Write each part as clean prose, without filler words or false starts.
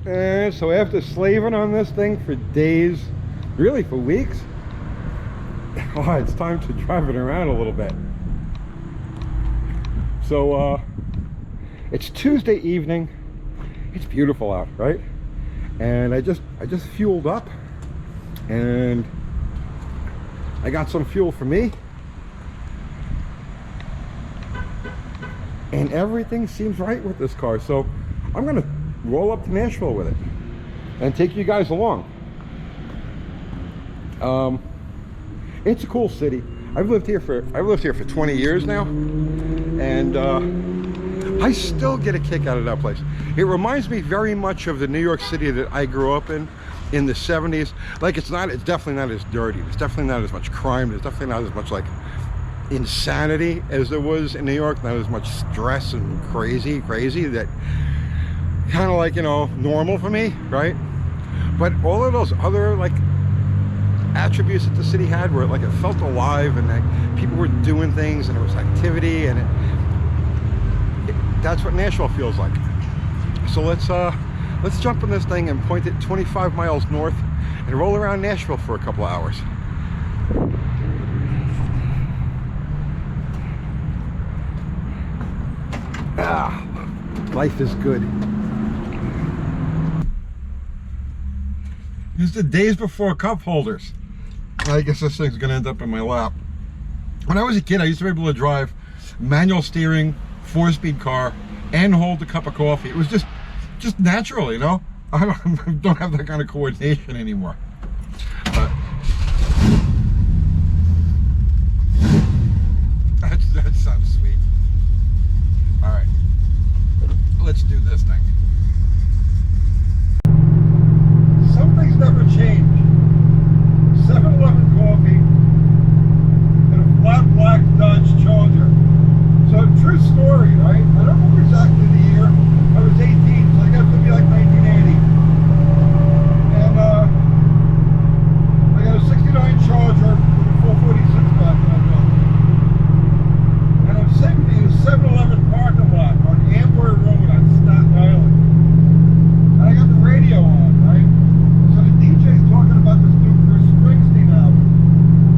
And so after slaving on this thing for days, really for weeks, oh, it's time to drive it around a little bit. So it's Tuesday evening. It's beautiful out, right? And I just fueled up, and I got some fuel for me, and everything seems right with this car. So I'm gonna roll up to Nashville with it and take you guys along. It's a cool city. I've lived here for 20 years now, and I still get a kick out of that place. It reminds me very much of the New York City that I grew up in the 70s. Like, it's definitely not as dirty. There's definitely not as much crime. There's definitely not as much like insanity as there was in New York. Not as much stress and crazy that kind of like, you know, normal for me, right? But all of those other like attributes that the city had, where like it felt alive, and that people were doing things, and there was activity, and that's what Nashville feels like. So let's jump in this thing and point it 25 miles north and roll around Nashville for a couple of hours. Ah, life is good. This is the days before cup holders. I guess this thing's gonna end up in my lap. When I was a kid, I used to be able to drive manual steering, 4-speed car, and hold a cup of coffee. It was just natural, you know? I don't have that kind of coordination anymore. But that sounds sweet. All right, let's do this thing. Some things never change. 7-Eleven coffee and a flat black Dodge Charger. So, true story, right? I don't remember exactly the year. I was 18, so I guess it'd be like 1980. And I got a 69 Charger with a 446 back then. And I'm sitting in a 7-Eleven parking lot on Amber Road on Staten Island. And I got the radio on, right? So the DJ's talking about this new Bruce Springsteen album.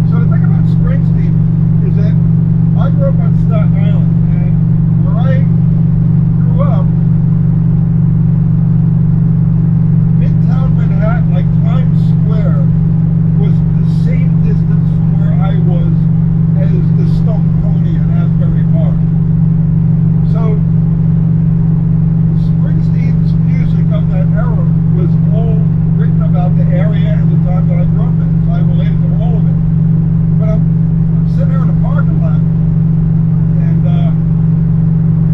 So the thing about Springsteen is that I grew up on Staten Island, and where I grew up, Midtown Manhattan, like Times Square, was the same distance from where I was as the Stone Pony in Asbury Park. So Springsteen's music of that era was all written about the area and the time that I grew up in, so I related to all of it. But I'm sitting here in a parking lot, and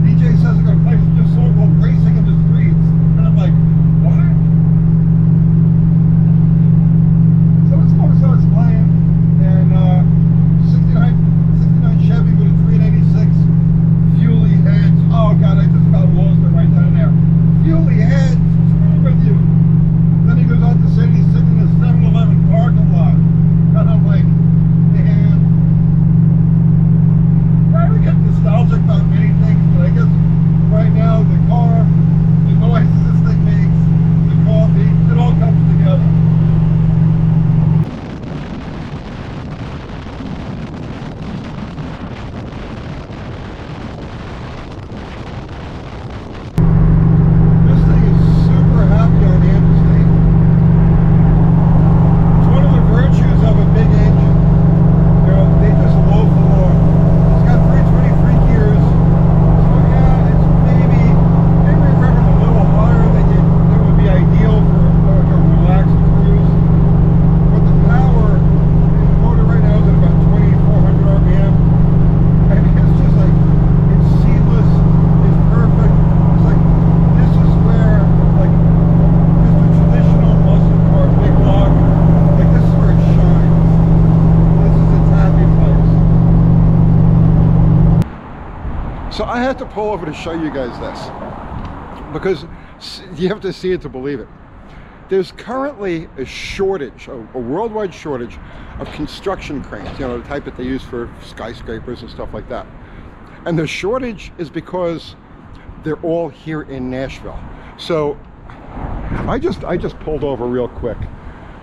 DJ says I'm going to play this song called Racing in the Streets, and I'm like, what? So this song starts playing, and 69 Chevy with a 386 Fuely heads. Oh God, I just about lost it right down there. Fuely heads, what's wrong with you? Then he goes on to say he's sitting in a 7-Eleven parking lot, and I'm like, man, I would get nostalgic about many things, but I guess right now the car, the noises this thing makes, the coffee, it all comes together. This thing is super happy on the interstate. It's one of the virtues of a big engine. You know, they just loaf along. It's got 323 gears. So yeah, it's maybe river a little higher than it would be ideal for like a relaxed cruise. But the power in the motor right now is at about 2,400 RPM. And it's just like, it's seamless, it's perfect. It's like, this is where, like, just a traditional muscle car, big block, like this is where it shines. This is its happy place. So I had to pull over to show you guys this, because you have to see it to believe it. There's currently a shortage, a worldwide shortage of construction cranes, you know, the type that they use for skyscrapers and stuff like that. And the shortage is because they're all here in Nashville. So I just pulled over real quick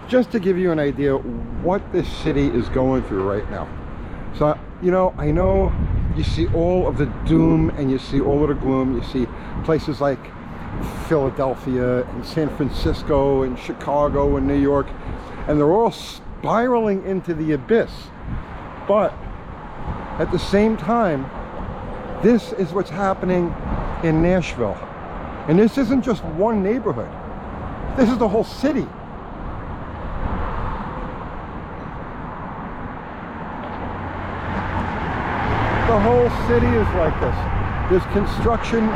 just to give you an idea what this city is going through right now. So, you know, I know you see all of the doom and you see all of the gloom. You see places like Philadelphia and San Francisco and Chicago and New York, and they're all spiraling into the abyss. But at the same time, this is what's happening in Nashville. And this isn't just one neighborhood. This is the whole city. The whole city is like this. There's construction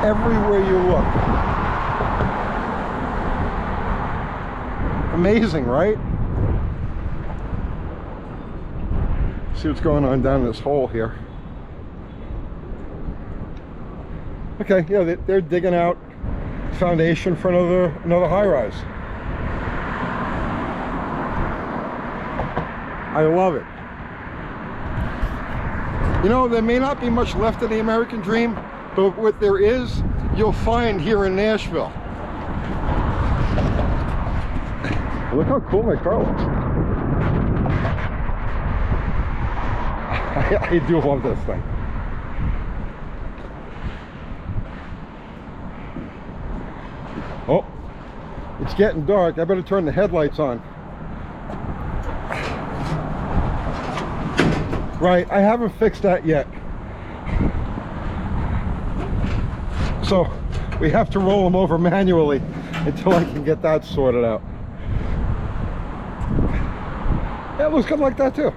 everywhere you look. Amazing, right? See what's going on down this hole here. Okay, yeah, they're digging out foundation for another high-rise. I love it. You know, there may not be much left of the American dream, but what there is, you'll find here in Nashville. Look how cool my car looks. I do love this thing. Oh, it's getting dark. I better turn the headlights on. Right, I haven't fixed that yet. So we have to roll them over manually until I can get that sorted out. Yeah, it looks good like that too.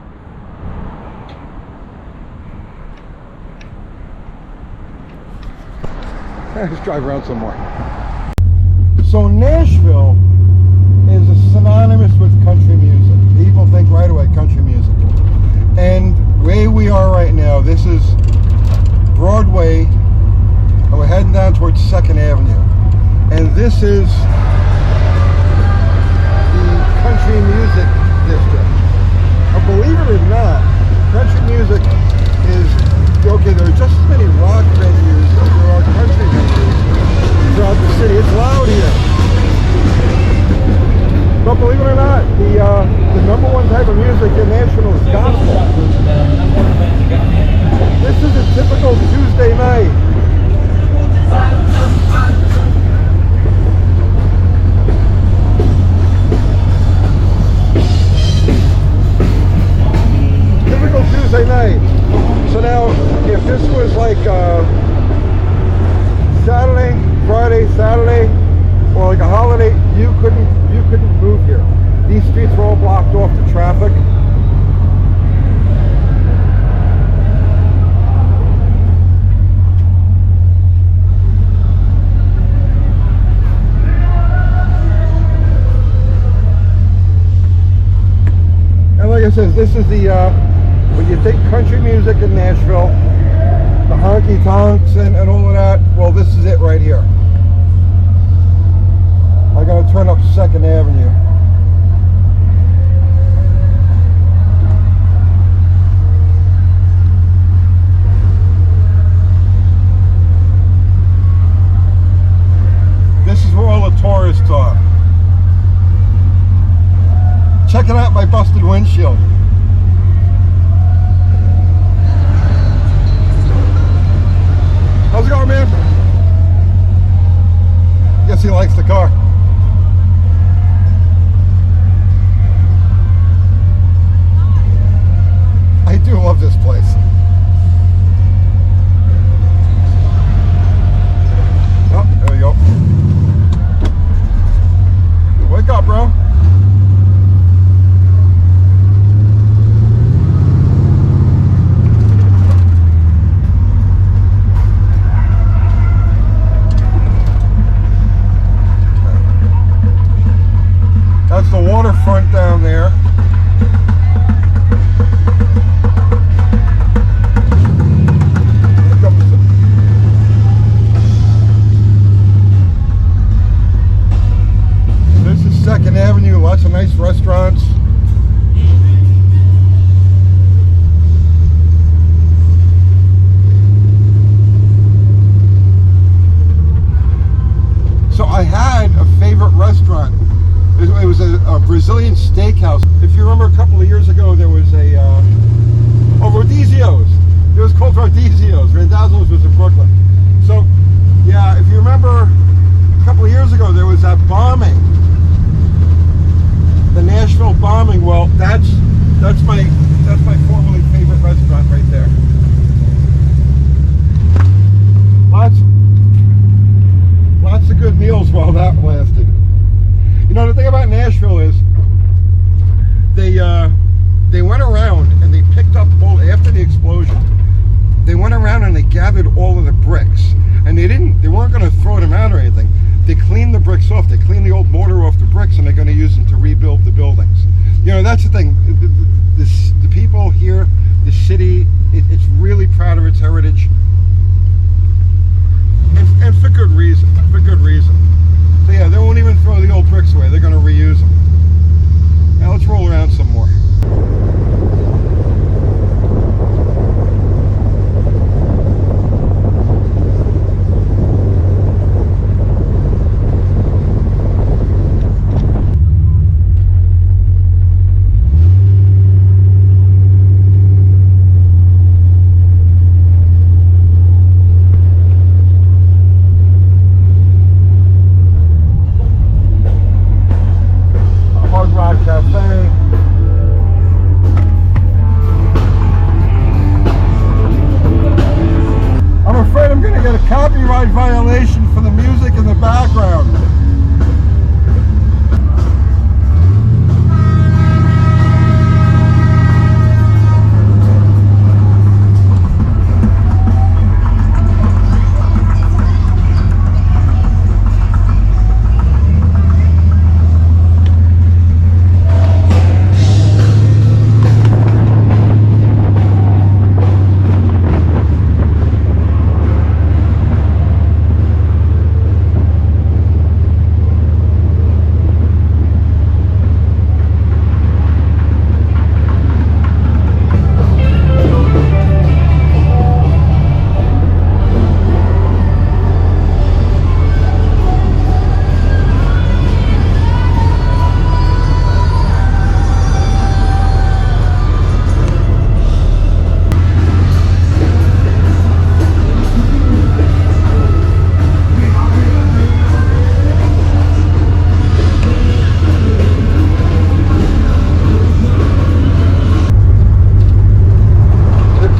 Let's drive around some more. So Nashville is synonymous with country music. People think right away country music. And where we are right now, this is Broadway, and we're heading down towards 2nd Avenue. And this is the country music district. Now, believe it or not, country music is, okay, there are just as many rock venues as there are country venues throughout the city. It's loud here. But believe it or not, the number one type of music in Nashville is gospel. This is a typical Tuesday night. Typical Tuesday night. So now, if this was like Saturday, Friday, Saturday, or like a holiday, you couldn't move here. These streets are all blocked off to traffic. And like I said, this is the when you think country music in Nashville, the honky tonks and all of that, well, this is it right here. I gotta turn up 2nd Avenue. This is where all the tourists are. Checking out my busted windshield. How's it going, man? Guess he likes the car. I do love this place. Oh, there we go. Wake up, bro. That's the waterfront down there. This is 2nd Avenue, lots of nice restaurants. So I had a favorite restaurant. It was a Brazilian steakhouse. If you remember, a couple of years ago, there was a Rodizio's. It was called Rodizio's. Randazzo's was in Brooklyn. So, yeah, if you remember, a couple of years ago, there was that bombing, the Nashville bombing. Well, that's my formerly favorite restaurant right there. Lots of good meals while that lasted. You know, the thing about Nashville is they went around and they picked up after the explosion. They went around and they gathered all of the bricks, and they weren't going to throw them out or anything. They cleaned the bricks off. They cleaned the old mortar off the bricks, and they're going to use them to rebuild the buildings. You know, that's the thing. The people here, the city, it's really proud of its heritage, and for good reason. For good reason. So yeah, they won't even throw the old bricks away. They're going to reuse them. Now let's roll around some more. Copyright violation for the music in the background.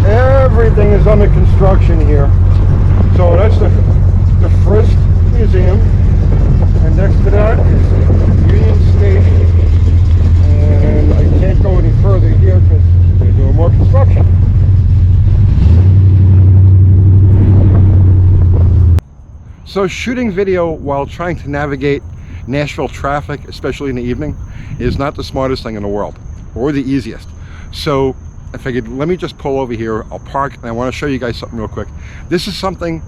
Everything is under construction here. So that's the Frisk Museum, and next to that is Union Station. And I can't go any further here because they're doing more construction. So shooting video while trying to navigate Nashville traffic, especially in the evening, is not the smartest thing in the world, or the easiest. So I figured, let me just pull over here, I'll park, and I want to show you guys something real quick. This is something,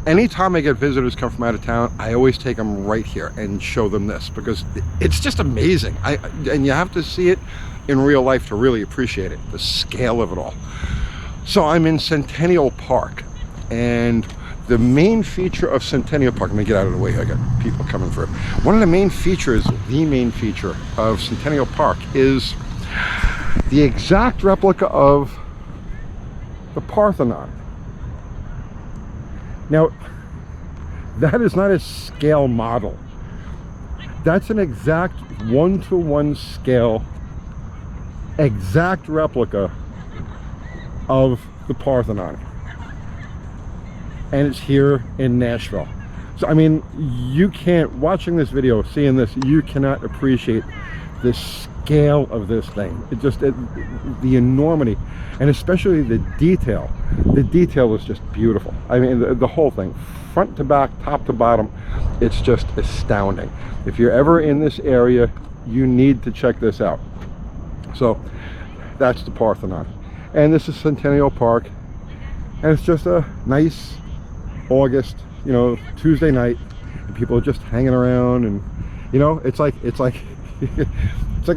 anytime I get visitors come from out of town, I always take them right here and show them this, because it's just amazing. And you have to see it in real life to really appreciate it, the scale of it all. So I'm in Centennial Park, and the main feature of Centennial Park, let me get out of the way, I got people coming through. One of the main features, the main feature of Centennial Park is the exact replica of the Parthenon. Now, that is not a scale model. That's an exact one-to-one scale, exact replica of the Parthenon. And it's here in Nashville. So, I mean, you can't, watching this video, seeing this, you cannot appreciate the scale of this thing. The enormity, and especially the detail. The detail is just beautiful. I mean, the whole thing, front to back, top to bottom, it's just astounding. If you're ever in this area, you need to check this out. So that's the Parthenon, and this is Centennial Park, and it's just a nice August, you know, Tuesday night, and people are just hanging around, and you know, it's like it's like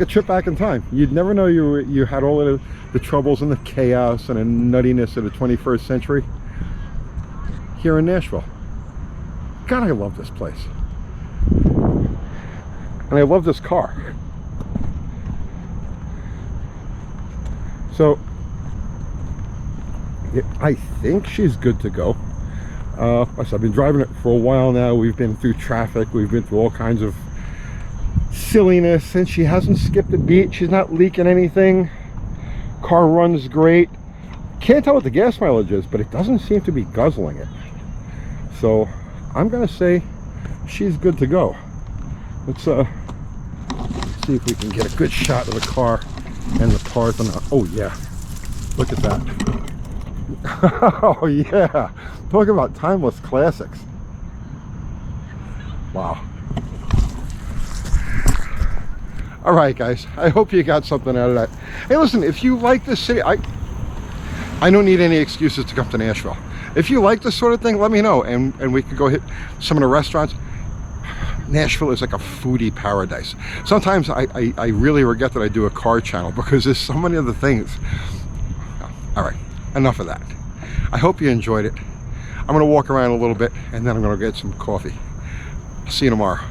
a trip back in time. You'd never know you had all of the troubles and the chaos and the nuttiness of the 21st century here in Nashville. God, I love this place. And I love this car. So I think she's good to go. I've been driving it for a while now. We've been through traffic. We've been through all kinds of silliness, and she hasn't skipped a beat. She's not leaking anything. Car runs great. Can't tell what the gas mileage is, but it doesn't seem to be guzzling it. So I'm gonna say she's good to go. Let's see if we can get a good shot of the car and the Parthenon. Oh yeah, look at that. Oh yeah, talk about timeless classics. Wow. All right, guys, I hope you got something out of that. Hey, listen, if you like this city, I don't need any excuses to come to Nashville. If you like this sort of thing, let me know, and we could go hit some of the restaurants. Nashville is like a foodie paradise. Sometimes I really regret that I do a car channel, because there's so many other things. All right, enough of that. I hope you enjoyed it. I'm gonna walk around a little bit, and then I'm gonna get some coffee. See you tomorrow.